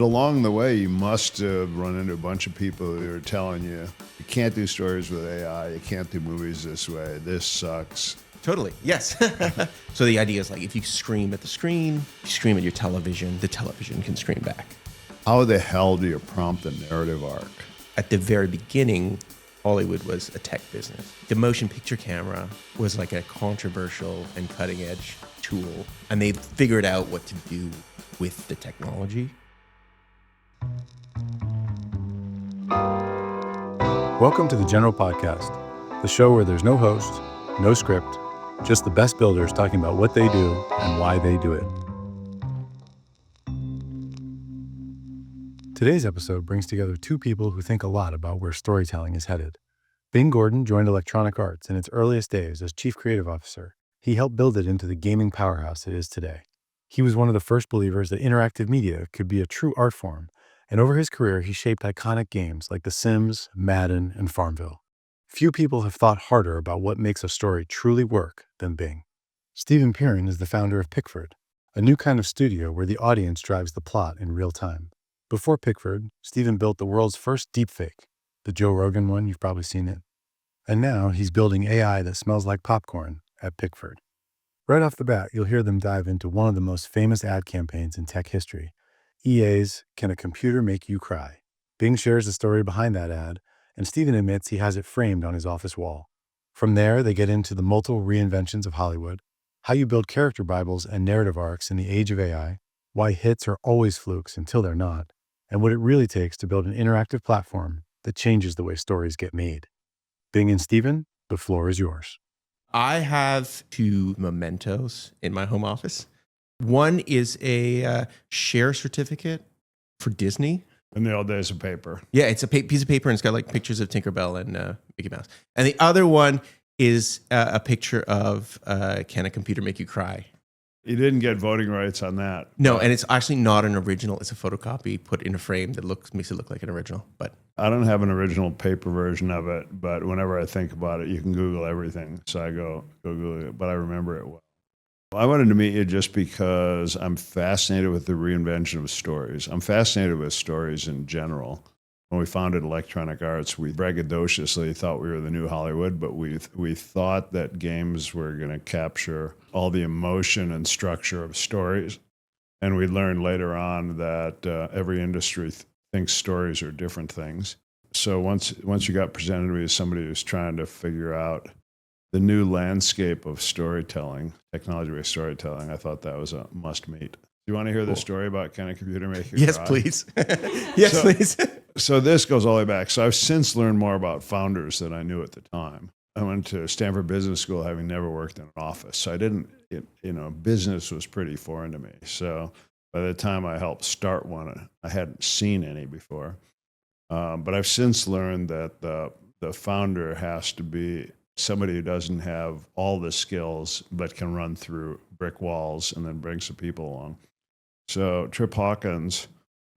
Along the way, you must have run into a bunch of people who are telling you, you can't do stories with AI, you can't do movies this way, this sucks. Totally, yes. So the idea is like if you scream at the screen, you scream at your television, the television can scream back. How the hell do you prompt a narrative arc? At the very beginning, Hollywood was a tech business. The motion picture camera was like a controversial and cutting edge tool, and they figured out what to do with the technology. Welcome to the General Podcast, the show where there's no host, no script, just the best builders talking about what they do and why they do it. Today's episode brings together two people who think a lot about where storytelling is headed. Bing Gordon joined Electronic Arts in its earliest days as Chief Creative Officer. He helped build it into the gaming powerhouse it is today. He was one of the first believers that interactive media could be a true art form, and over his career he shaped iconic games like The Sims, Madden, and Farmville. Few people have thought harder about what makes a story truly work than Bing. Stephen Piron is the founder of Pickford, a new kind of studio where the audience drives the plot in real time. Before Pickford, Stephen built the world's first deepfake, the Joe Rogan one, you've probably seen it. And now he's building AI that smells like popcorn at Pickford. Right off the bat, you'll hear them dive into one of the most famous ad campaigns in tech history, EA's Can a Computer Make You Cry? Bing shares the story behind that ad, and Stephen admits he has it framed on his office wall. From there, they get into the multiple reinventions of Hollywood, how you build character Bibles and narrative arcs in the age of AI, why hits are always flukes until they're not, and what it really takes to build an interactive platform that changes the way stories get made. Bing and Stephen, the floor is yours. I have two mementos in my home office. One is a share certificate for Disney. In the old days of paper. Yeah, it's a piece of paper and it's got like pictures of Tinkerbell and Mickey Mouse. And the other one is a picture of Can a Computer Make You Cry? You didn't get voting rights on that. No, and it's actually not an original. It's a photocopy put in a frame that makes it look like an original. But I don't have an original paper version of it, but whenever I think about it, you can Google everything. So I go Google it, but I remember it well. I wanted to meet you just because I'm fascinated with the reinvention of stories. I'm fascinated with stories in general. When we founded Electronic Arts, we braggadociously thought we were the new Hollywood, but we thought that games were going to capture all the emotion and structure of stories. And we learned later on that every industry thinks stories are different things. So once you got presented to me as somebody who's trying to figure out the new landscape of storytelling, technology-based storytelling, I thought that was a must-meet. Do you want to hear the story about Can a Computer Make You Cry? yes, please. Yes, please. So this goes all the way back. So I've since learned more about founders than I knew at the time. I went to Stanford Business School having never worked in an office. So I didn't, business was pretty foreign to me. So by the time I helped start one, I hadn't seen any before. But I've since learned that the founder has to be somebody who doesn't have all the skills but can run through brick walls and then bring some people along. So Trip Hawkins,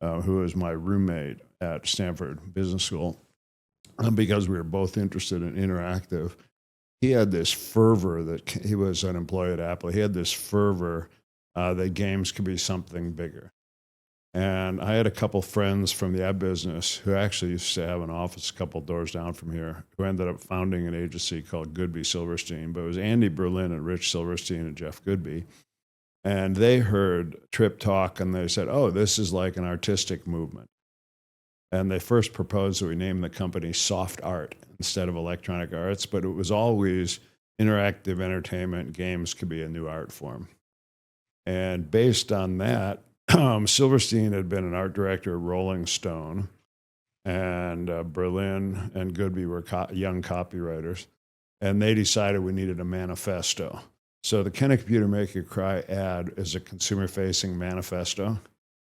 who is my roommate at Stanford Business School, because we were both interested in interactive, he had this fervor that he was an employee at Apple. He had this fervor that games could be something bigger. And I had a couple friends from the ad business who actually used to have an office a couple doors down from here, who ended up founding an agency called Goodby Silverstein. But it was Andy Berlin and Rich Silverstein and Jeff Goodby. And they heard Trip talk and they said, oh, this is like an artistic movement. And they first proposed that we name the company Soft Art instead of Electronic Arts, but it was always interactive entertainment. Games could be a new art form. And based on that, Silverstein had been an art director at Rolling Stone, and Berlin and Goodby were young copywriters, and they decided we needed a manifesto. So the Can a Computer Make You Cry ad is a consumer-facing manifesto.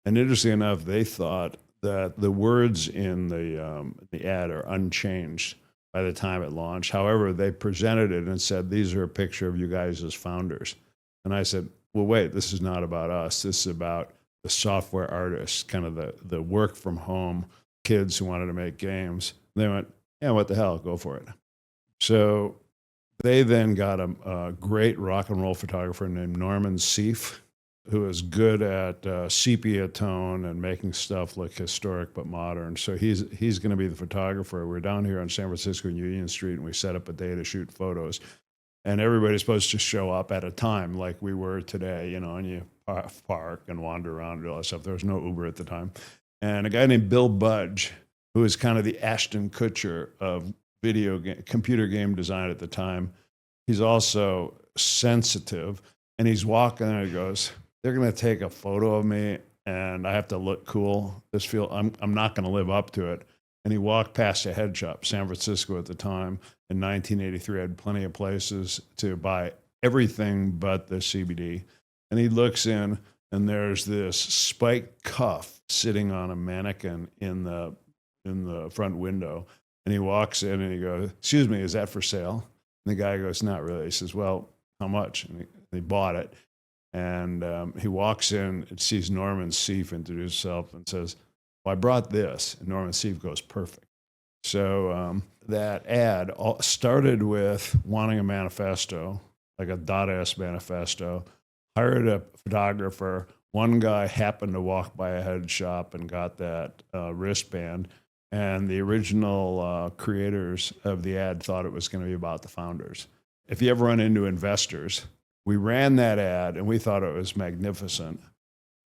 And interestingly enough, they thought that the words in the ad are unchanged by the time it launched. However, they presented it and said, these are a picture of you guys as founders. And I said, well, wait, this is not about us. This is about the software artists, kind of the work from home kids who wanted to make games. And they went, yeah, what the hell, go for it. So they then got a great rock and roll photographer named Norman Seeff who is good at sepia tone and making stuff look historic but modern. So he's going to be the photographer. We're down here on San Francisco and Union Street, and we set up a day to shoot photos. And everybody's supposed to show up at a time like we were today, you know, and you park and wander around and all that stuff. There was no Uber at the time. And a guy named Bill Budge, who is kind of the Ashton Kutcher of computer game design at the time. He's also sensitive, and he's walking and he goes, they're going to take a photo of me and I have to look cool. I'm not going to live up to it. And he walked past a head shop, San Francisco at the time, in 1983, had plenty of places to buy everything but the CBD. And he looks in, and there's this spiked cuff sitting on a mannequin in the front window. And he walks in and he goes, excuse me, is that for sale? And the guy goes, not really. He says, well, how much? And he bought it. And he walks in and sees Norman Seeff introduce himself and says, well, I brought this. And Norman Seeff goes, perfect. So that ad started with wanting a manifesto, like a .s manifesto, hired a photographer. One guy happened to walk by a head shop and got that wristband. And the original creators of the ad thought it was going to be about the founders. If you ever run into investors, we ran that ad and we thought it was magnificent.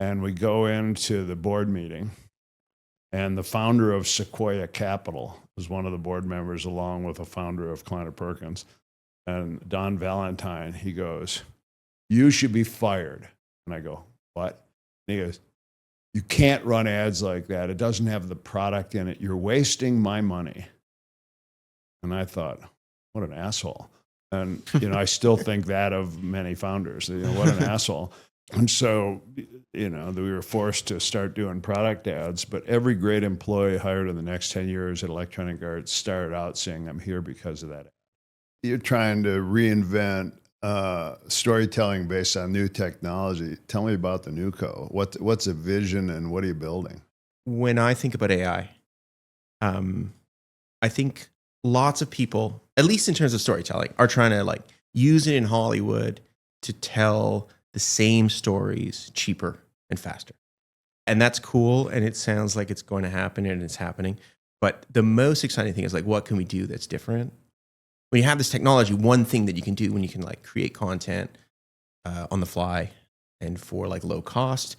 And we go into the board meeting, and the founder of Sequoia Capital was one of the board members, along with a founder of Kleiner Perkins. And Don Valentine, he goes, you should be fired. And I go, what? And he goes, you can't run ads like that. It doesn't have the product in it. You're wasting my money. And I thought, what an asshole. And, you know, I still think that of many founders. You know, what an asshole. And so, you know, we were forced to start doing product ads. But every great employee hired in the next 10 years at Electronic Arts started out saying, I'm here because of that. You're trying to reinvent storytelling based on new technology. Tell me about the NewCo. What's a vision and what are you building? When I think about AI, I think lots of people, at least in terms of storytelling, are trying to like use it in Hollywood to tell the same stories cheaper and faster. And that's cool. And it sounds like it's going to happen and it's happening. But the most exciting thing is like, what can we do that's different? When you have this technology, one thing that you can do when you can like create content on the fly and for like low cost,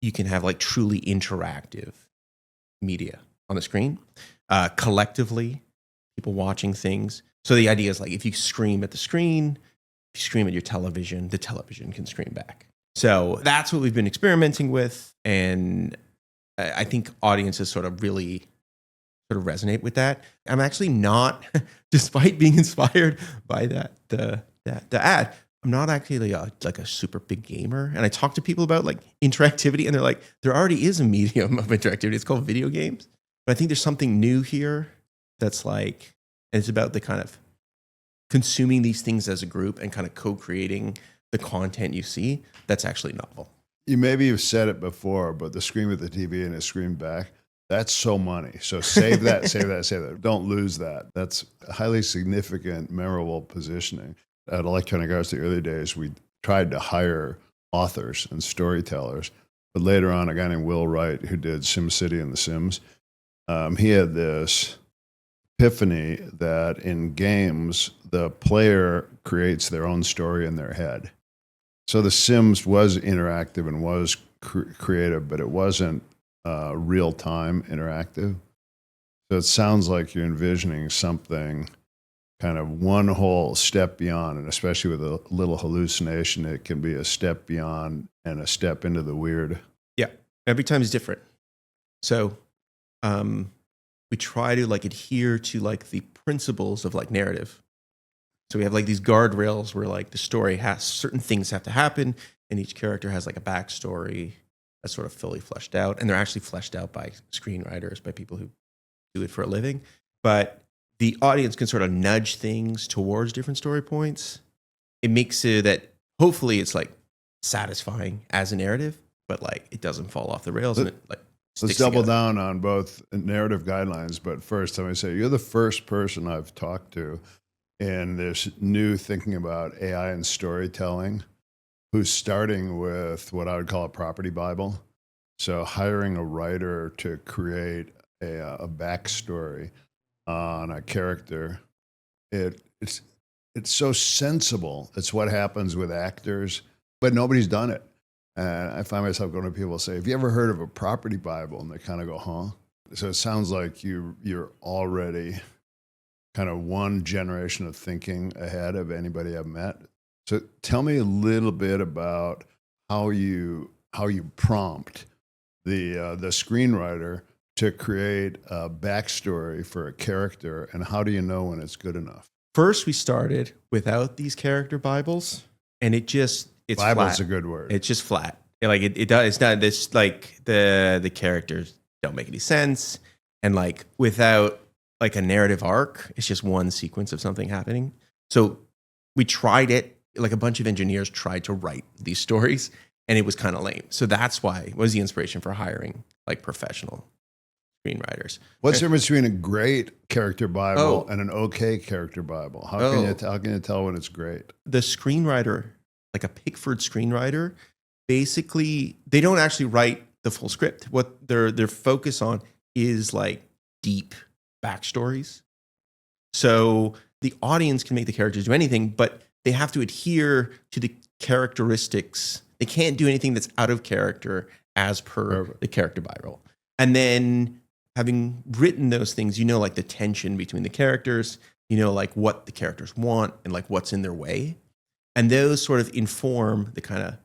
you can have like truly interactive media on the screen, collectively, people watching things. So the idea is like, if you scream at the screen, if you scream at your television, the television can scream back. So that's what we've been experimenting with. And I think audiences sort of really sort of resonate with that. I'm actually not, despite being inspired by the ad, I'm not actually like a super big gamer. And I talk to people about like interactivity, and they're like, there already is a medium of interactivity. It's called video games. But I think there's something new here that's like, and it's about the kind of consuming these things as a group and kind of co-creating the content you see. That's actually novel. Maybe you've said it before, but the scream at the TV and it screamed back, that's so money. So save that, save that. Don't lose that. That's highly significant, memorable positioning. At Electronic Arts, the early days, we tried to hire authors and storytellers. But later on, a guy named Will Wright, who did SimCity and The Sims, he had this epiphany that in games, the player creates their own story in their head. So The Sims was interactive and was creative, but it wasn't real-time interactive. So it sounds like you're envisioning something kind of one whole step beyond, and especially with a little hallucination, it can be a step beyond and a step into the weird. Yeah, every time is different. So we try to like adhere to like the principles of like narrative. So we have like these guardrails where like the story has certain things have to happen, and each character has like a backstory that's sort of fully fleshed out, and they're actually fleshed out by screenwriters, by people who do it for a living. But the audience can sort of nudge things towards different story points. It makes it that hopefully it's like satisfying as a narrative, but like it doesn't fall off the rails. And it like let's double down on both narrative guidelines. But first, let me say you're the first person I've talked to in this new thinking about AI and storytelling who's starting with what I would call a property Bible. So hiring a writer to create a backstory on a character, it's so sensible. It's what happens with actors, but nobody's done it. And I find myself going to people and say, "Have you ever heard of a property Bible?" And they kind of go, "Huh?" So it sounds like you're already kind of one generation of thinking ahead of anybody I've met. So tell me a little bit about how you prompt the screenwriter to create a backstory for a character, and how do you know when it's good enough? First, we started without these character Bibles, and it's Bible's flat. a good word. It's just flat. Like it does. It's not this like the characters don't make any sense, and like without like a narrative arc, it's just one sequence of something happening. So we tried it. Like a bunch of engineers tried to write these stories, and it was kind of lame. So that's why it was the inspiration for hiring like professional screenwriters. What's the difference between a great character Bible and an okay character Bible? How can you tell when it's great? The screenwriter, like a Pickford screenwriter, basically they don't actually write the full script. What their focus on is like deep backstories. So the audience can make the characters do anything, but they have to adhere to the characteristics. They can't do anything that's out of character as per the character Bible. And then having written those things, you know, like the tension between the characters, you know, like what the characters want and like what's in their way. And those sort of inform the kind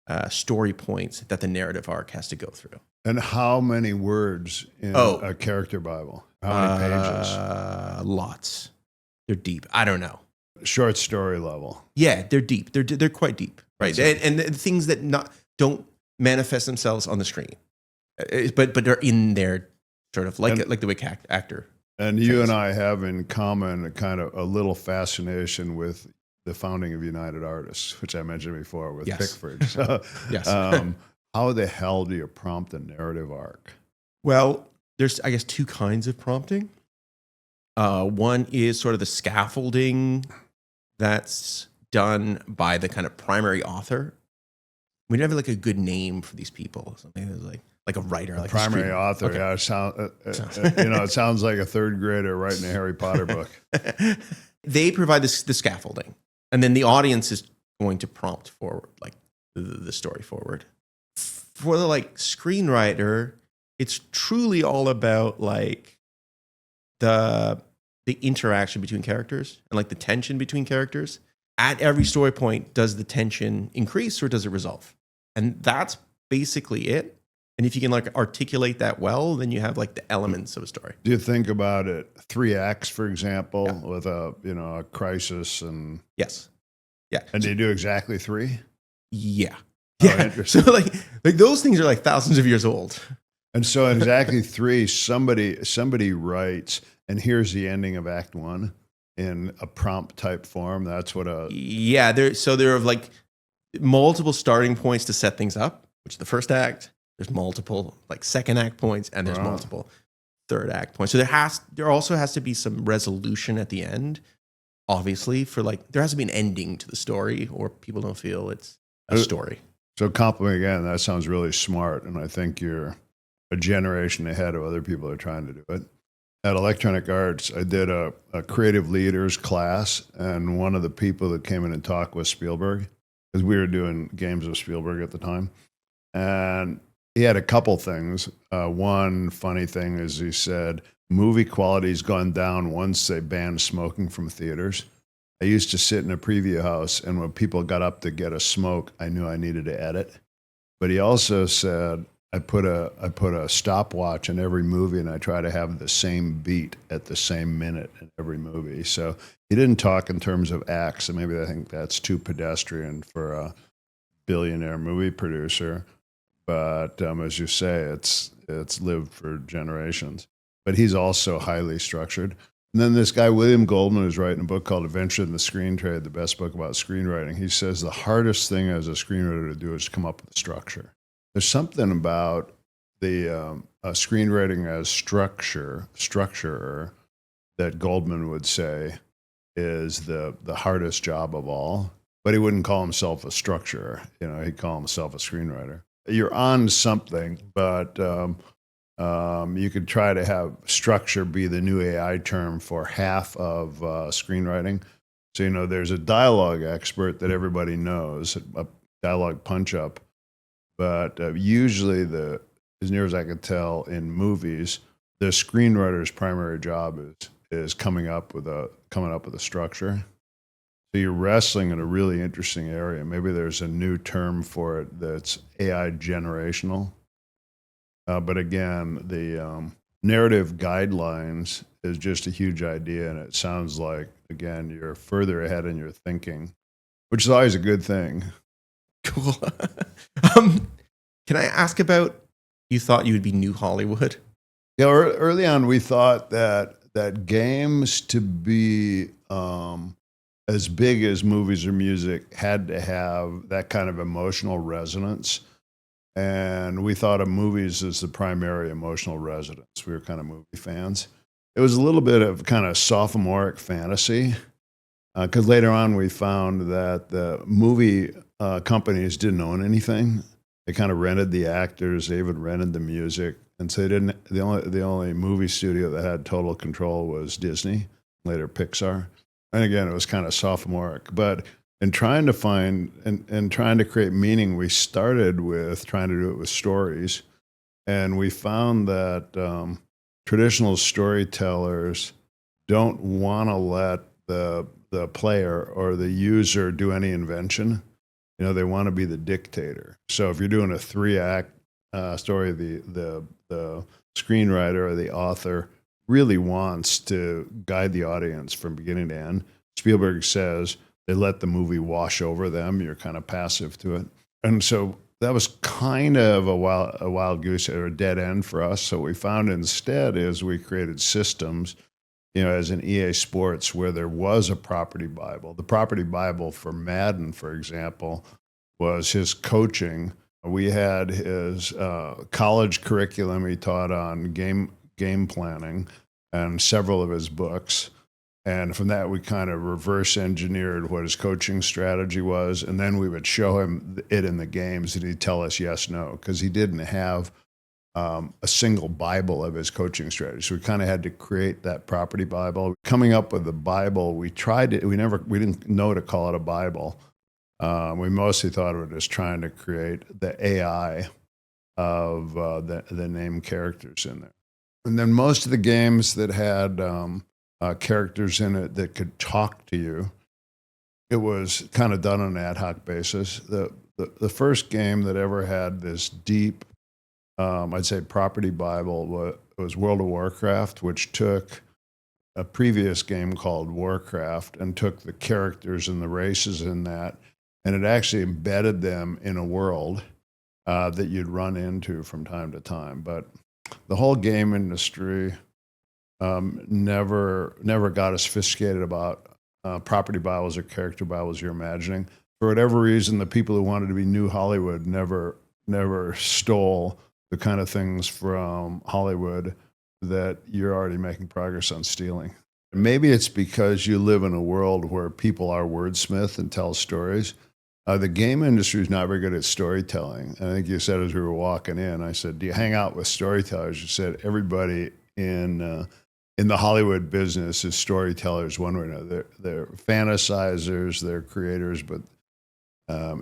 of story points that the narrative arc has to go through. And how many words in a character Bible? How many pages? Lots. They're deep. I don't know. Short story level. Yeah, they're deep. They're quite deep, right? And the things that don't manifest themselves on the screen, but they're in there, sort of like the way actor. And you and I have in common a kind of a little fascination with the founding of United Artists, which I mentioned before with Pickford. So, yes. How the hell do you prompt a narrative arc? Well, there's, I guess, two kinds of prompting. One is sort of the scaffolding that's done by the kind of primary author. We don't have like a good name for these people. Something that's like a writer, like primary a author. Okay. Yeah, it sounds like a third grader writing a Harry Potter book. They provide the scaffolding, and then the audience is going to prompt forward, like the story forward. For the like screenwriter, it's truly all about like the interaction between characters and like the tension between characters. At every story point, does the tension increase or does it resolve? And that's basically it. And if you can like articulate that well, then you have like the elements of a story. Do you think about it 3 acts, for example, with a crisis and Yes. Yeah. And do you do exactly 3? Yeah. Oh, Yeah. So interesting. like those things are like thousands of years old. And so in exactly 3, somebody writes, and here's the ending of Act 1 in a prompt type form. That's what there are like multiple starting points to set things up, which is the first act. There's multiple like second act points, and there's multiple third act points. So there also has to be some resolution at the end, obviously, for like there has to be an ending to the story, or people don't feel it's a story. So compliment again, that sounds really smart, and I think you're a generation ahead of other people that are trying to do it. At Electronic Arts, I did a creative leaders class, and one of the people that came in and talked was Spielberg, because we were doing games with Spielberg at the time. And he had a couple things. One funny thing is he said, movie quality's gone down once they banned smoking from theaters. I used to sit in a preview house, and when people got up to get a smoke, I knew I needed to edit. But he also said, I put a stopwatch in every movie, and I try to have the same beat at the same minute in every movie. So he didn't talk in terms of acts, and maybe I think that's too pedestrian for a billionaire movie producer. But as you say, it's lived for generations. But he's also highly structured. And then this guy, William Goldman, who's writing a book called Adventure in the Screen Trade, the best book about screenwriting. He says the hardest thing as a screenwriter to do is to come up with a structure. There's something about the screenwriting as structurer that Goldman would say is the hardest job of all. but he wouldn't call himself a structurer. He'd call himself a screenwriter. You're on something, but you could try to have structure be the new AI term for half of screenwriting. So, there's a dialogue expert that everybody knows, a dialogue punch-up, but usually as near as I can tell in movies, the screenwriter's primary job is coming up with a structure. So you're wrestling in a really interesting area. Maybe there's a new term for it that's AI generational. But again, the narrative guidelines is just a huge idea, and it sounds like, again, you're further ahead in your thinking, which is always a good thing. Cool. Can I ask about, you thought you would be New Hollywood? Yeah, early on we thought that games to be as big as movies or music had to have that kind of emotional resonance. And we thought of movies as the primary emotional resonance. We were kind of movie fans. It was a little bit of kind of sophomoric fantasy, because later on we found that the movie companies didn't own anything. They kind of rented the actors, they even rented the music. And so the only movie studio that had total control was Disney, later Pixar. And again, it was kind of sophomoric. But in trying to find and trying to create meaning, we started with trying to do it with stories. And we found that traditional storytellers don't want to let the player or the user do any invention. They want to be the dictator. So if you're doing a 3-act story, the screenwriter or the author really wants to guide the audience from beginning to end. Spielberg says they let the movie wash over them. You're kind of passive to it. And so that was kind of a wild goose or a dead end for us. So what we found instead is we created systems, as in EA Sports, where there was a property Bible. The property Bible for Madden, for example, was his coaching. We had his college curriculum he taught on game planning and several of his books. And from that, we kind of reverse engineered what his coaching strategy was. And then we would show him it in the games, and he'd tell us yes, no, because he didn't have a single Bible of his coaching strategy. So we kind of had to create that property Bible. Coming up with the Bible, we didn't know to call it a Bible. We mostly thought of it as trying to create the AI of the named characters in there. And then most of the games that had characters in it that could talk to you, it was kind of done on an ad hoc basis. The first game that ever had this deep, I'd say, property Bible was World of Warcraft, which took a previous game called Warcraft and took the characters and the races in that, and it actually embedded them in a world that you'd run into from time to time. But the whole game industry never got as sophisticated about property Bibles or character Bibles you're imagining. For whatever reason, the people who wanted to be New Hollywood never stole the kind of things from Hollywood that you're already making progress on stealing. Maybe it's because you live in a world where people are wordsmith and tell stories. The game industry is not very good at storytelling. I think you said as we were walking in, I said, do you hang out with storytellers? You said everybody in the Hollywood business is storytellers one way or another. They're fantasizers, they're creators, but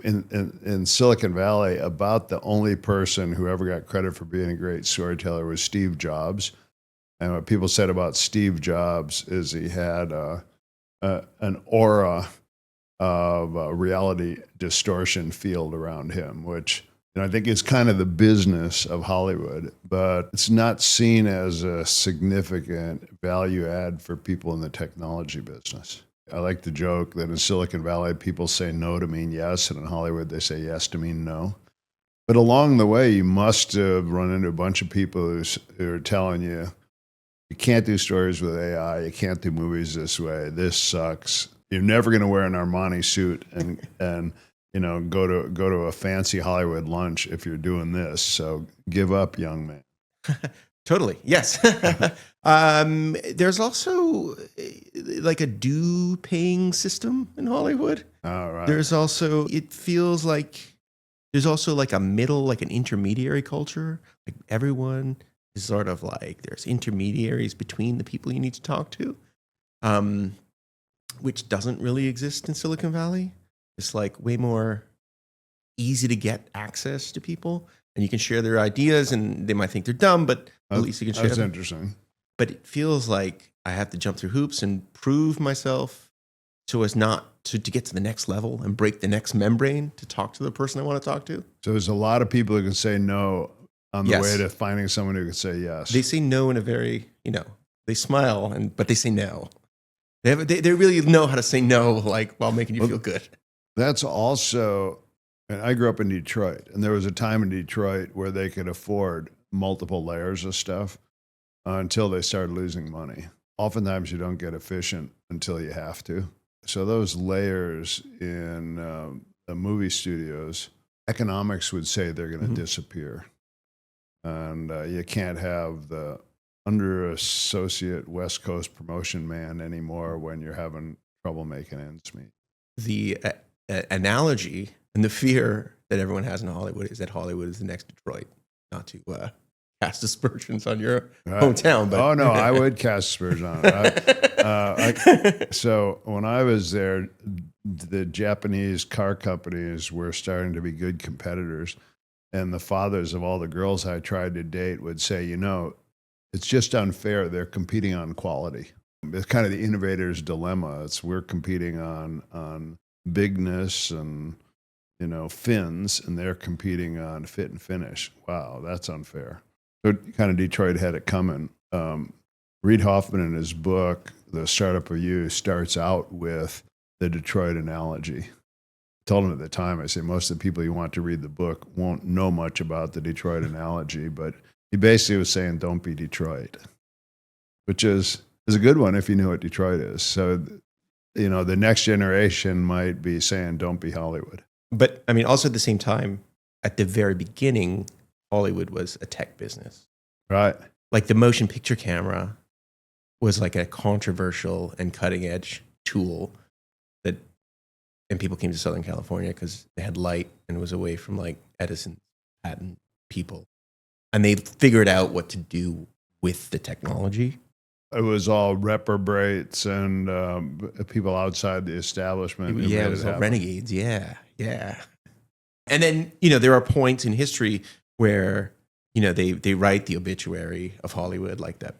in Silicon Valley, about the only person who ever got credit for being a great storyteller was Steve Jobs. And what people said about Steve Jobs is he had an aura of reality distortion field around him, which I think is kind of the business of Hollywood, but it's not seen as a significant value add for people in the technology business. I like the joke that in Silicon Valley, people say no to mean yes, and in Hollywood, they say yes to mean no. But along the way, you must have run into a bunch of people who are telling you, you can't do stories with AI, you can't do movies this way, this sucks. You're never going to wear an Armani suit and go to a fancy Hollywood lunch if you're doing this. So give up, young man. Totally. Yes. There's also like a due paying system in Hollywood. All right. There's also, it feels like there's also like a middle, like an intermediary culture. Like everyone is sort of like, there's intermediaries between the people you need to talk to, which doesn't really exist in Silicon Valley. It's like way more easy to get access to people, and you can share their ideas, and they might think they're dumb, but at least you can share That's them. interesting. But it feels like I have to jump through hoops and prove myself so as not to get to the next level and break the next membrane to talk to the person I want to talk to. So there's a lot of people who can say no on the Yes. way to finding someone who can say yes. They say no in a very, they smile, but they say no. They really know how to say no, like while making you feel good. That's also, and I grew up in Detroit, and there was a time in Detroit where they could afford multiple layers of stuff until they started losing money. Oftentimes you don't get efficient until you have to. So those layers in the movie studios, economics would say they're going to disappear. And you can't have the under associate West Coast promotion man anymore when you're having trouble making ends meet. The analogy and the fear that everyone has in Hollywood is that Hollywood is the next Detroit. Not to cast aspersions on your hometown, but oh no, I would cast aspersions on it. So when I was there, the Japanese car companies were starting to be good competitors, and the fathers of all the girls I tried to date would say, it's just unfair. They're competing on quality. It's kind of the innovator's dilemma. We're competing on bigness and fins, and they're competing on fit and finish. Wow, that's unfair. So kind of Detroit had it coming. Reid Hoffman in his book, The Startup of You, starts out with the Detroit analogy. I told him at the time, I said, most of the people you want to read the book won't know much about the Detroit analogy, but he basically was saying, don't be Detroit, which is a good one if you knew what Detroit is. So, the next generation might be saying, don't be Hollywood. But I mean, also at the same time, at the very beginning, Hollywood was a tech business. Right. Like the motion picture camera was like a controversial and cutting edge tool and people came to Southern California because they had light and it was away from like Edison, Madden people. And they figured out what to do with the technology. It was all reprobates and people outside the establishment. Yeah, it was all renegades. Yeah. And then, there are points in history where, they write the obituary of Hollywood, like the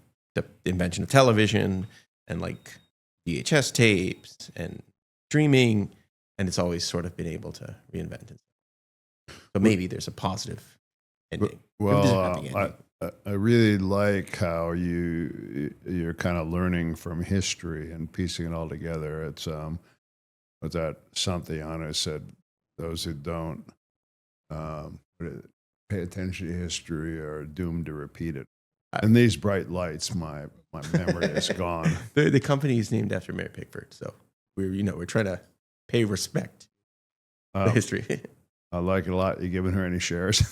invention of television and like VHS tapes and streaming. And it's always sort of been able to reinvent it. So maybe there's a positive ending. Well, I really like how you're kind of learning from history and piecing it all together. It's what that Santayana said, those who don't pay attention to history are doomed to repeat it. And these bright lights, my memory is gone. The company is named after Mary Pickford, so we're trying to pay respect to history. I like it a lot. You giving her any shares?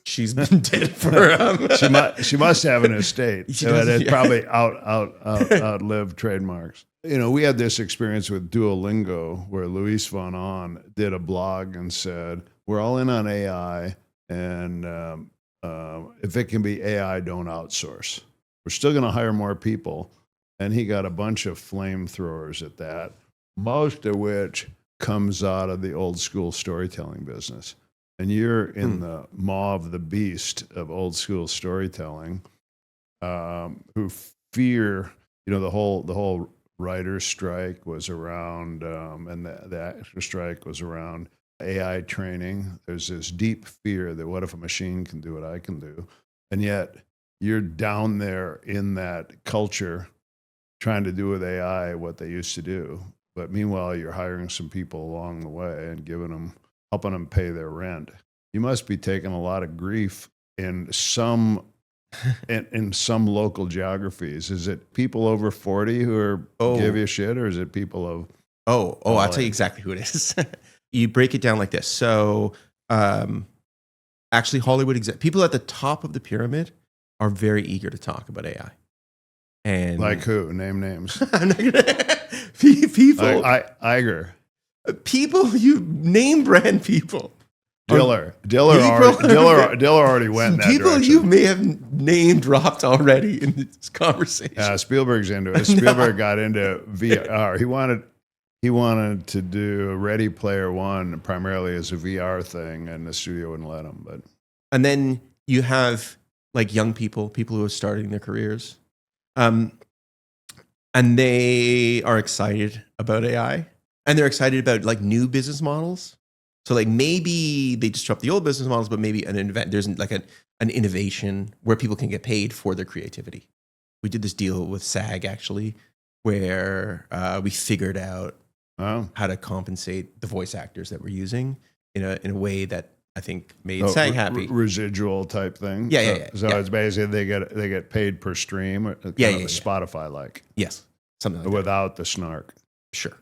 She's been dead for. She must have an estate. It probably outlived trademarks. We had this experience with Duolingo where Luis von Ahn did a blog and said, we're all in on AI, and if it can be AI, don't outsource. We're still going to hire more people. And he got a bunch of flamethrowers at that, most of which comes out of the old school storytelling business. And you're in the maw of the beast of old school storytelling, who fear, the whole writer's strike was around, and the actor strike was around AI training. There's this deep fear that what if a machine can do what I can do? And yet you're down there in that culture trying to do with AI what they used to do. But meanwhile, you're hiring some people along the way and helping them pay their rent. You must be taking a lot of grief in some local geographies. Is it people over 40 who give you shit, or is it people of? I'll tell you exactly who it is. You break it down like this. So, actually, Hollywood people at the top of the pyramid are very eager to talk about AI. And Like who? Name names. I'm not gonna people. Iger. People, you name brand people. Diller People already went in that people direction. you may have name dropped already in this conversation. Spielberg's into it. Spielberg got into VR. He wanted to do Ready Player One primarily as a VR thing, and the studio wouldn't let him. But And then you have like young people who are starting their careers, and they are excited about AI, and they're excited about like new business models. So like maybe they disrupt the old business models, but maybe there's like an innovation where people can get paid for their creativity. We did this deal with SAG actually, where we figured out how to compensate the voice actors that we're using in a way that I think made SAG happy. Residual type thing. Yeah. So it's basically they get paid per stream. Spotify like. Yes, something like without the snark. Sure.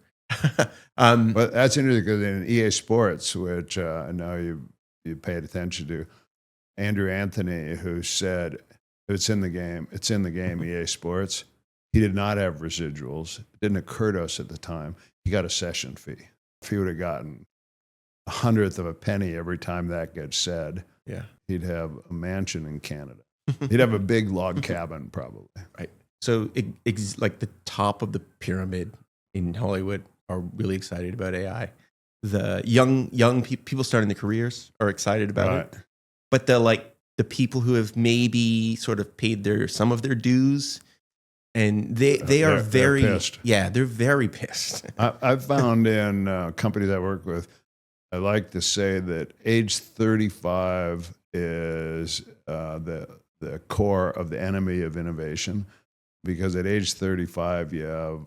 But that's interesting because in EA Sports, which I know you paid attention to, Andrew Anthony, who said it's in the game, EA Sports. He did not have residuals. It didn't occur to us at the time. He got a session fee. If he would have gotten 1/100th of a penny every time that gets said, he'd have a mansion in Canada. He'd have a big log cabin probably. Right. So like the top of the pyramid in Hollywood are really excited about AI. The young people starting their careers are excited about it. But the people who have maybe sort of paid some of their dues, and they're very pissed. Yeah, they're very pissed. I've found in companies I work with, I like to say that age 35 is the core of the enemy of innovation, because at age 35 you have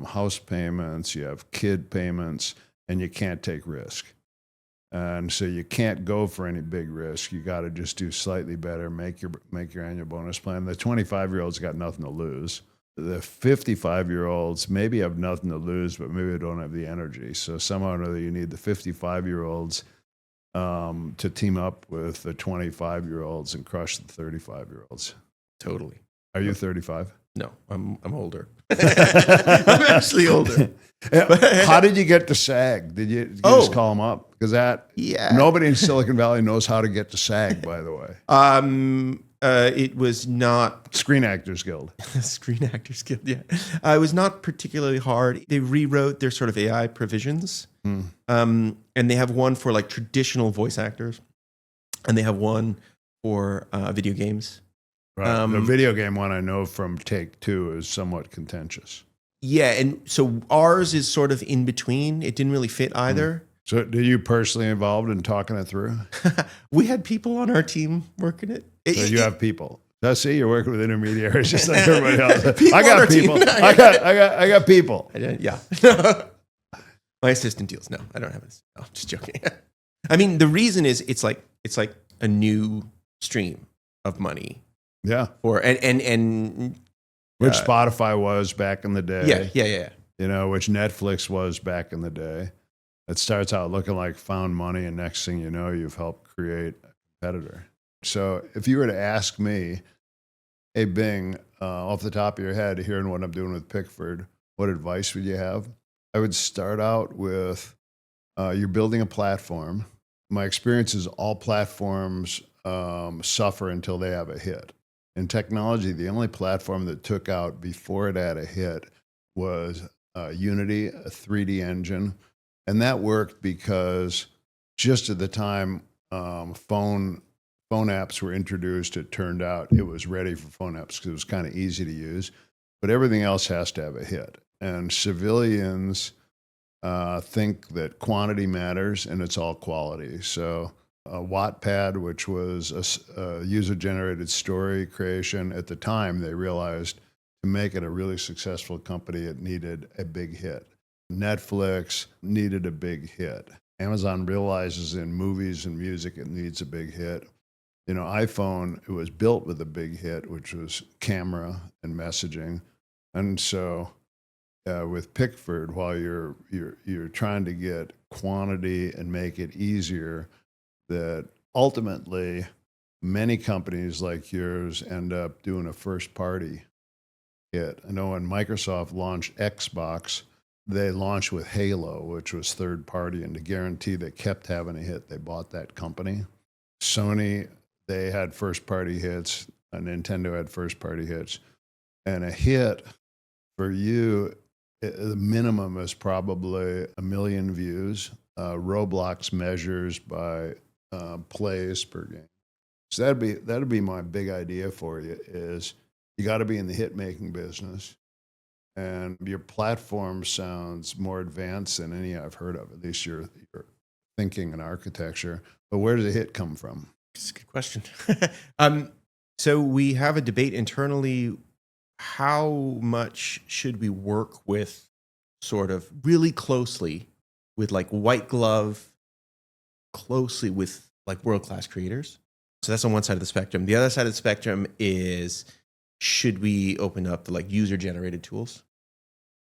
house payments, you have kid payments, and you can't take risk. And so you can't go for any big risk. You got to just do slightly better, make your annual bonus plan. The 25-year-olds got nothing to lose. The 55-year-olds maybe have nothing to lose, but maybe they don't have the energy. So somehow or another, you need the 55-year-olds to team up with the 25-year-olds and crush the 35-year-olds. Totally. Are you 35? No, I'm older. I'm actually older. How did you get to SAG? Did you just call them up? Because nobody in Silicon Valley knows how to get to SAG, by the way. It was not Screen Actors Guild. Screen Actors Guild. Yeah, it was not particularly hard. They rewrote their sort of AI provisions, and they have one for like traditional voice actors, and they have one for video games. Right. The video game one I know from Take-Two is somewhat contentious. Yeah, and so ours is sort of in between. It didn't really fit either. So did you personally involved in talking it through? We had people on our team working it. So you have people. See, you're working with intermediaries just like everybody else. I got people. I got people. Yeah. My assistant deals. No, I don't have it. No, just joking. I mean, the reason is it's like a new stream of money. Yeah. And which Spotify was back in the day. Yeah. You know, which Netflix was back in the day. It starts out looking like found money, and next thing you know, you've helped create a competitor. So if you were to ask me, hey, Bing, off the top of your head, hearing what I'm doing with Pickford, what advice would you have? I would start out with you're building a platform. My experience is all platforms suffer until they have a hit. In technology, the only platform that took out before it had a hit was Unity, a 3D engine. And that worked because just at the time phone apps were introduced, it turned out it was ready for phone apps because it was kind of easy to use. But everything else has to have a hit. And civilians think that quantity matters, and it's all quality. So Wattpad, which was a user-generated story creation, at the time they realized to make it a really successful company, it needed a big hit. Netflix needed a big hit. Amazon realizes in movies and music it needs a big hit. You know, iPhone, it was built with a big hit, which was camera and messaging. And so with Pickford, while you're trying to get quantity and make it easier, that ultimately many companies like yours end up doing a first party hit. I know when Microsoft launched Xbox, they launched with Halo, which was third party, and to guarantee they kept having a hit, they bought that company. Sony, they had first party hits. Nintendo had first party hits. And a hit for you, the minimum is probably 1 million views. Roblox measures by plays per game. So that'd be my big idea for you is you got to be in the hit making business, and your platform sounds more advanced than any I've heard of. At least your thinking and architecture. But where does the hit come from? It's a good question. So we have a debate internally. How much should we work with sort of really closely with like white glove, closely with like world-class creators? So that's on one side of the spectrum. The other side of the spectrum is, should we open up the like user-generated tools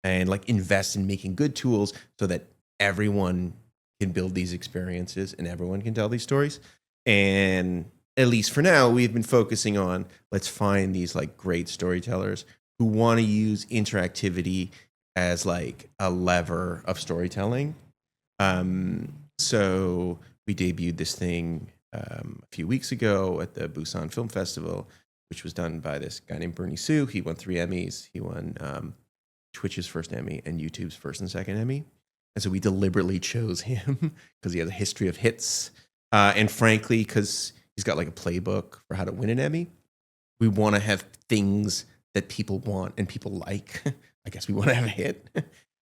and like invest in making good tools so that everyone can build these experiences and everyone can tell these stories? And at least for now, we've been focusing on, let's find these like great storytellers who want to use interactivity as like a lever of storytelling. So we debuted this thing a few weeks ago at the Busan Film Festival, which was done by this guy named Bernie Su. He won 3 Emmys. He won Twitch's first Emmy and YouTube's first and second Emmy. And so we deliberately chose him because he has a history of hits. And frankly, because he's got like a playbook for how to win an Emmy. We want to have things that people want and people like. I guess we want to have a hit.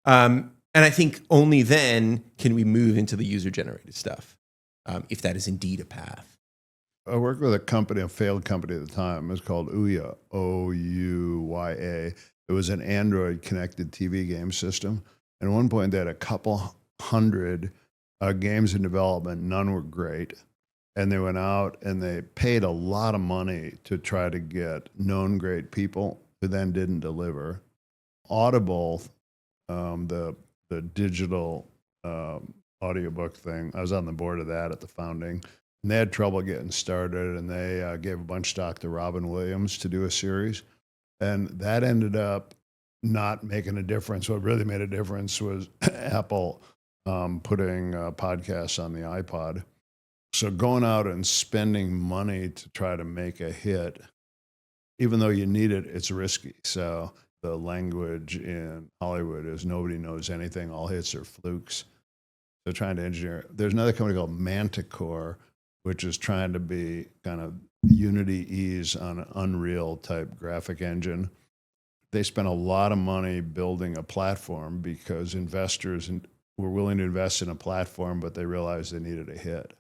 And I think only then can we move into the user-generated stuff, if that is indeed a path. I worked with a company, a failed company at the time. It was called Ouya, Ouya. It was an Android connected TV game system. And at one point, they had a couple hundred games in development. None were great. And they went out and they paid a lot of money to try to get known great people who then didn't deliver. Audible, the digital audiobook thing, I was on the board of that at the founding. And they had trouble getting started, and they gave a bunch of stock to Robin Williams to do a series. And that ended up not making a difference. What really made a difference was Apple putting podcasts on the iPod. So going out and spending money to try to make a hit, even though you need it, it's risky. So the language in Hollywood is nobody knows anything. All hits are flukes. So trying to engineer. There's another company called Manticore, which is trying to be kind of Unity ease on an Unreal type graphic engine. They spent a lot of money building a platform because investors were willing to invest in a platform, but they realized they needed a hit.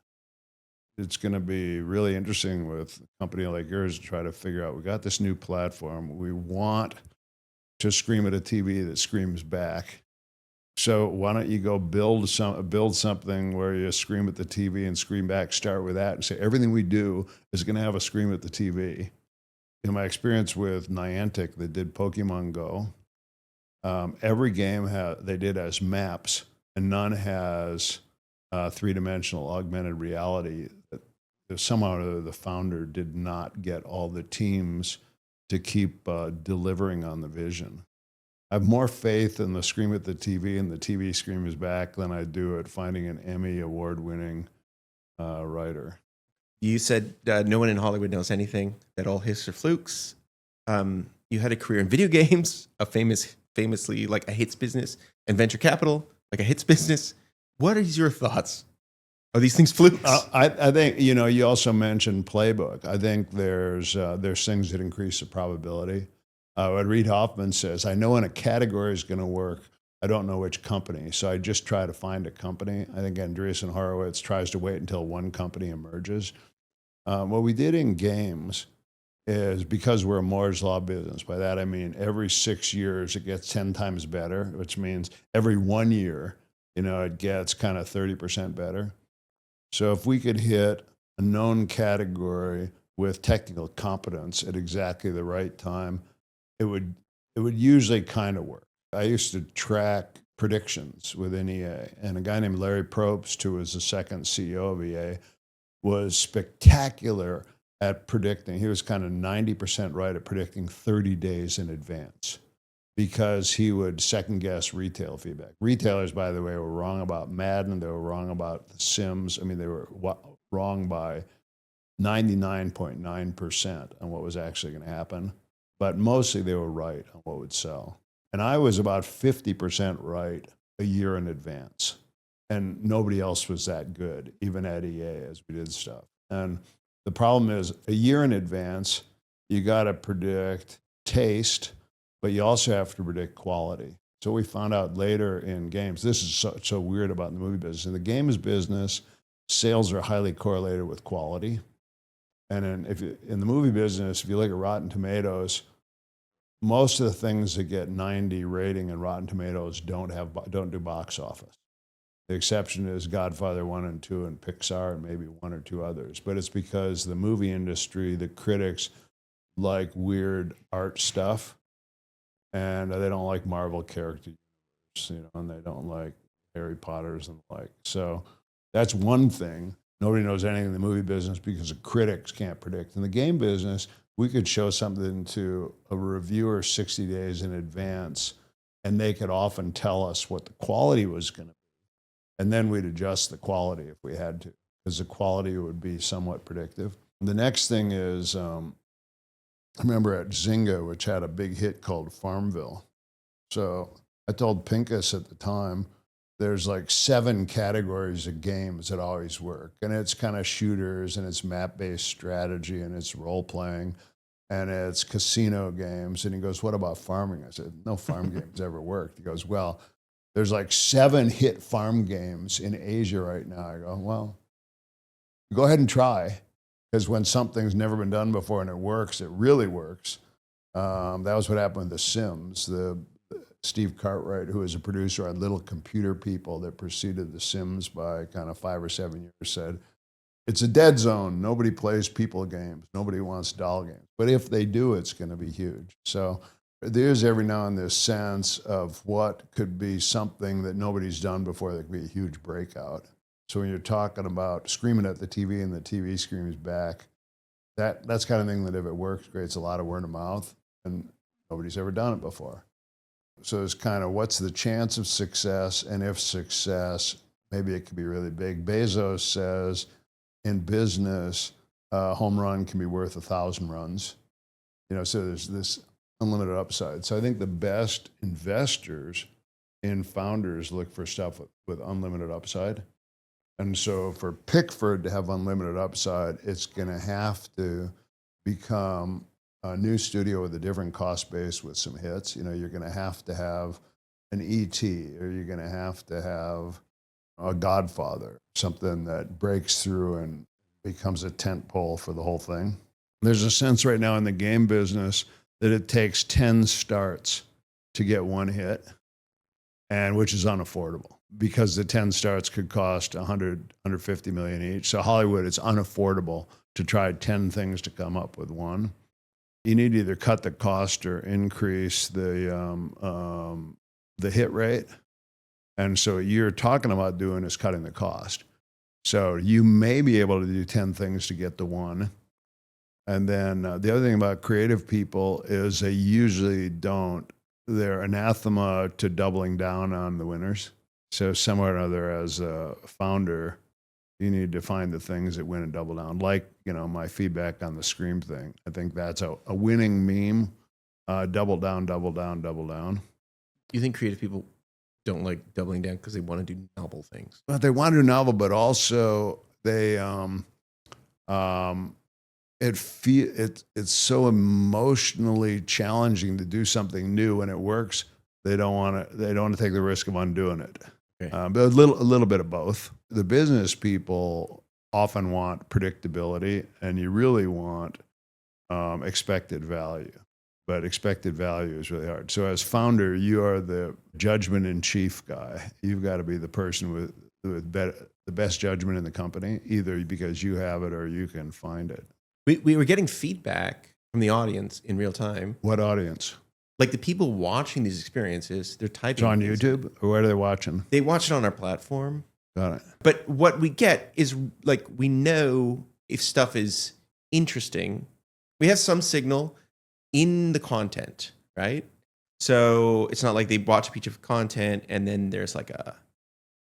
It's going to be really interesting with a company like yours to try to figure out, we got this new platform. We want to scream at a TV that screams back. So why don't you go build something where you scream at the TV and scream back, start with that and say, everything we do is going to have a scream at the TV. In my experience with Niantic that did Pokemon Go, every game they did as maps, and none has three-dimensional augmented reality. Somehow the founder did not get all the teams to keep delivering on the vision. I have more faith in the scream at the TV and the TV screams back than I do at finding an Emmy award-winning writer. You said no one in Hollywood knows anything, that all hits are flukes. You had a career in video games, famously like a hits business, and venture capital, like a hits business. What is your thoughts? Are these things flukes? I think, you also mentioned playbook. I think there's things that increase the probability. What Reid Hoffman says, I know when a category is going to work, I don't know which company. So I just try to find a company. I think Andreessen Horowitz tries to wait until one company emerges. What we did in games is, because we're a Moore's Law business, by that I mean every 6 years it gets 10 times better, which means every 1 year, it gets kind of 30% better. So if we could hit a known category with technical competence at exactly the right time, it would usually kind of work. I used to track predictions within EA, and a guy named Larry Probst, who was the second CEO of EA, was spectacular at predicting. He was kind of 90% right at predicting 30 days in advance because he would second guess retail feedback. Retailers, by the way, were wrong about Madden. They were wrong about The Sims. I mean, they were wrong by 99.9% on what was actually going to happen. But mostly they were right on what would sell. And I was about 50% right a year in advance. And nobody else was that good, even at EA as we did stuff. And the problem is a year in advance, you got to predict taste, but you also have to predict quality. So we found out later in games, this is so weird about the movie business. In the games business, sales are highly correlated with quality. And in the movie business, if you look at Rotten Tomatoes, most of the things that get 90 rating in Rotten Tomatoes don't do box office. The exception is Godfather 1 and 2 and Pixar and maybe one or two others. But it's because the movie industry, the critics like weird art stuff, and they don't like Marvel characters, and they don't like Harry Potters and the like. So that's one thing. Nobody knows anything in the movie business because the critics can't predict. In the game business, we could show something to a reviewer 60 days in advance, and they could often tell us what the quality was going to be. And then we'd adjust the quality if we had to, because the quality would be somewhat predictive. The next thing is, I remember at Zynga, which had a big hit called Farmville. So I told Pincus at the time, there's like 7 categories of games that always work. And it's kind of shooters, and it's map-based strategy, and it's role-playing, and it's casino games. And he goes, what about farming? I said, no farm games ever worked. He goes, well, there's like 7 hit farm games in Asia right now. I go, well, go ahead and try. Because when something's never been done before and it works, it really works. That was what happened with The Sims. Steve Cartwright, who was a producer on Little Computer People that preceded The Sims by kind of 5 or 7 years, said, it's a dead zone. Nobody plays people games. Nobody wants doll games. But if they do, it's going to be huge. So there's every now and then this sense of what could be something that nobody's done before that could be a huge breakout. So when you're talking about screaming at the TV and the TV screams back, that's kind of thing that if it works, creates a lot of word of mouth, and nobody's ever done it before. So it's kind of what's the chance of success, and if success, maybe it could be really big. Bezos says in business, a home run can be worth 1,000 runs. So there's this unlimited upside. So I think the best investors in founders look for stuff with unlimited upside. And so for Pickford to have unlimited upside, it's going to have to become a new studio with a different cost base with some hits. You're going to have an E.T., or you're going to have a Godfather, something that breaks through and becomes a tent pole for the whole thing. There's a sense right now in the game business that it takes 10 starts to get one hit, and which is unaffordable because the 10 starts could cost 150 million each. So Hollywood, it's unaffordable to try 10 things to come up with one. You need to either cut the cost or increase the hit rate. And so what you're talking about doing is cutting the cost. So you may be able to do 10 things to get the one. And then the other thing about creative people is they usually don't. They're anathema to doubling down on the winners. So somewhere or another, as a founder, you need to find the things that win and double down. Like, my feedback on the Scream thing. I think that's a winning meme. Double down, double down, double down. You think creative people don't like doubling down because they want to do novel things? Well, they want to do novel, but also they it's so emotionally challenging to do something new. When it works, they don't want to take the risk of undoing it. Okay. But a little bit of both. The business people often want predictability, and you really want expected value. But expected value is really hard. So as founder, you are the judgment in chief guy. You've got to be the person with the best judgment in the company, either because you have it or you can find it. We were getting feedback from the audience in real time. What audience? Like the people watching these experiences, they're typing. It's on YouTube, or where are they watching? They watch it on our platform. Got it. But what we get is, like, we know if stuff is interesting. We have some signal in the content, right? So it's not like they watch a piece of content and then there's like a,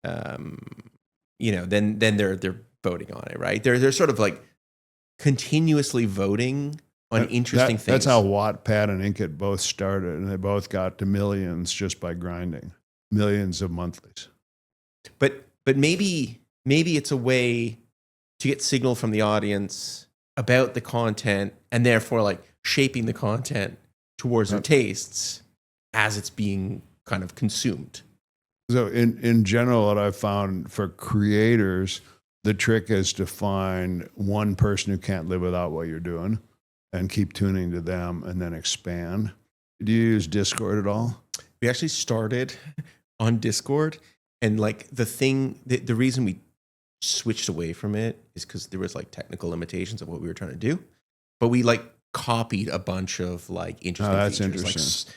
then they're voting on it, right? They're sort of like continuously voting on interesting things. That's how Wattpad and Inkit both started, and they both got to millions just by grinding, millions of monthlies. But maybe it's a way to get signal from the audience about the content and therefore like shaping the content towards their tastes as it's being kind of consumed. So in general, what I've found for creators, the trick is to find one person who can't live without what you're doing and keep tuning to them and then expand. Do you use Discord at all? We actually started on Discord, and like the reason we switched away from it is because there was like technical limitations of what we were trying to do, but we like copied a bunch of like interesting that's features. interesting.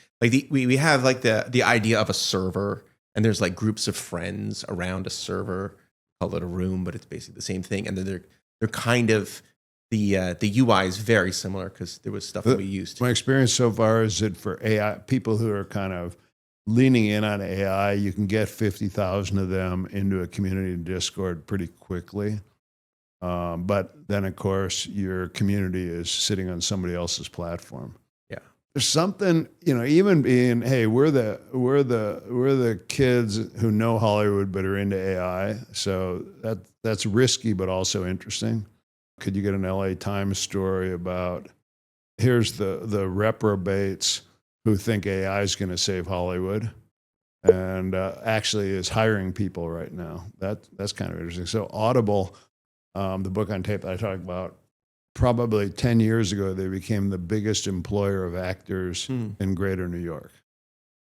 We have like the idea of a server, and there's like groups of friends around a server. Call it a room, but it's basically the same thing. And then they're kind of the UI is very similar because there was stuff that we used. My experience so far is that for AI people who are kind of leaning in on AI, you can get 50,000 of them into a community in Discord pretty quickly. But then, of course, your community is sitting on somebody else's platform. Yeah, there's something, even being, hey, we're the kids who know Hollywood but are into AI, so that's risky but also interesting. Could you get an LA Times story about here's the reprobates who think AI is going to save Hollywood, and actually is hiring people right now. That's kind of interesting. So Audible, the book on tape that I talked about, probably 10 years ago, they became the biggest employer of actors in greater New York.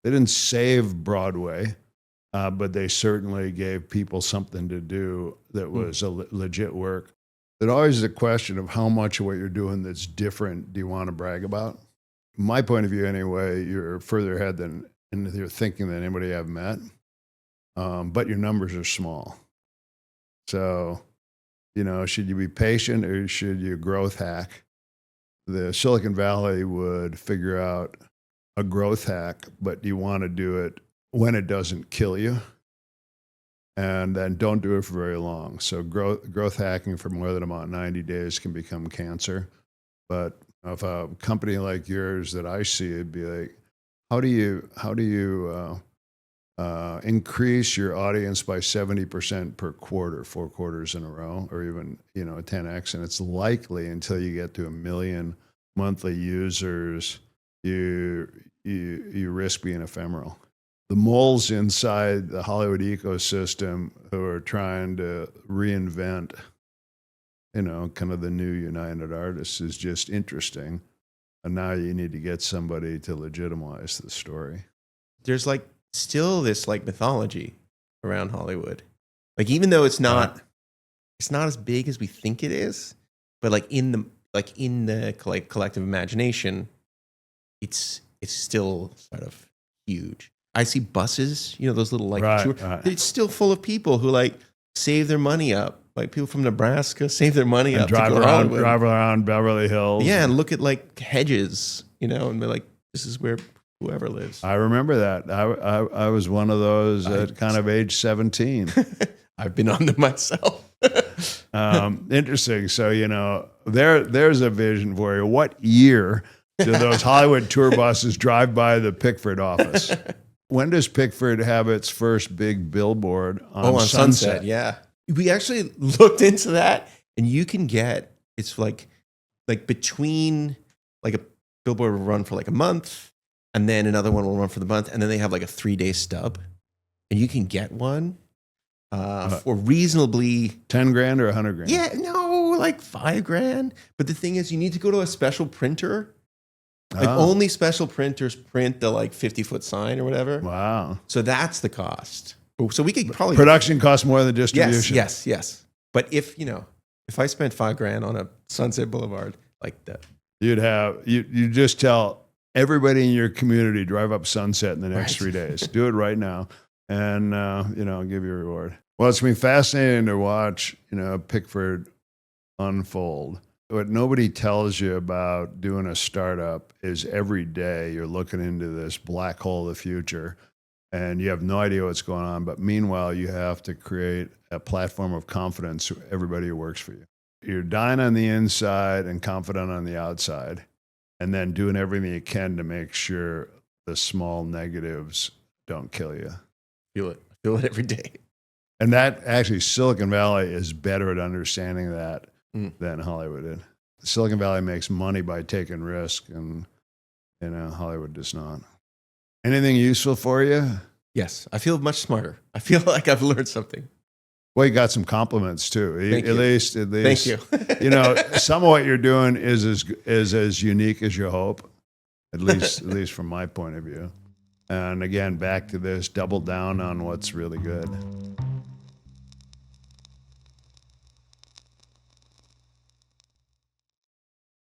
They didn't save Broadway, but they certainly gave people something to do that was legit work. There's always the question of how much of what you're doing that's different do you want to brag about? From my point of view, anyway, you're further ahead in your thinking than anybody I've met, but your numbers are small. So, should you be patient or should you growth hack? The Silicon Valley would figure out a growth hack, but you want to do it when it doesn't kill you. And then don't do it for very long. So growth hacking for more than about 90 days can become cancer. But if a company like yours that I see, it'd be like, how do you increase your audience by 70% per quarter, 4 quarters in a row, or even 10x? And it's likely until you get to 1 million monthly users, you risk being ephemeral. The moles inside the Hollywood ecosystem who are trying to reinvent, kind of the new United Artists is just interesting. And now you need to get somebody to legitimize the story. There's like still this like mythology around Hollywood. Like even though it's not as big as we think it is, but like in the collective imagination, it's still sort of huge. I see buses, those little tour. It's still full of people who like save their money up. Like people from Nebraska save their money and up drive around Beverly Hills. Yeah, and look at like hedges, and be like, this is where whoever lives. I remember that. I was one of those at kind of age 17. I've been on them myself. Interesting. So, there's a vision for you. What year do those Hollywood tour buses drive by the Pickford office? When does Pickford have its first big billboard on Sunset? Yeah. We actually looked into that, and you can get, it's like between like a billboard will run for like a month, and then another one will run for the month, and then they have like a 3-day stub, and you can get one for reasonably $10,000 or $100,000. Yeah, no, like $5,000. But the thing is, you need to go to a special printer. Like only special printers print the like 50-foot sign or whatever. Wow. So that's the cost. So we could probably production costs more than distribution. Yes. But if I spent $5,000 on a Sunset Boulevard like that, you just tell everybody in your community drive up Sunset in the next 3 days. Do it right now, and I'll give you a reward. Well, it's been fascinating to watch Pickford unfold. what nobody tells you about doing a startup is every day you're looking into this black hole of the future and you have no idea what's going on. But meanwhile, you have to create a platform of confidence for everybody who works for you. You're dying on the inside and confident on the outside, and then doing everything you can to make sure the small negatives don't kill you. Feel it. I feel it every day. And that actually, Silicon Valley is better at understanding that than Hollywood did. Silicon Valley makes money by taking risk, and Hollywood does not. Anything useful for you? Yes, I feel much smarter. I feel like I've learned something. Well, you got some compliments too. Thank you. At least, Thank you. Some of what you're doing is as unique as you hope. At least from my point of view. And again, back to this: double down on what's really good.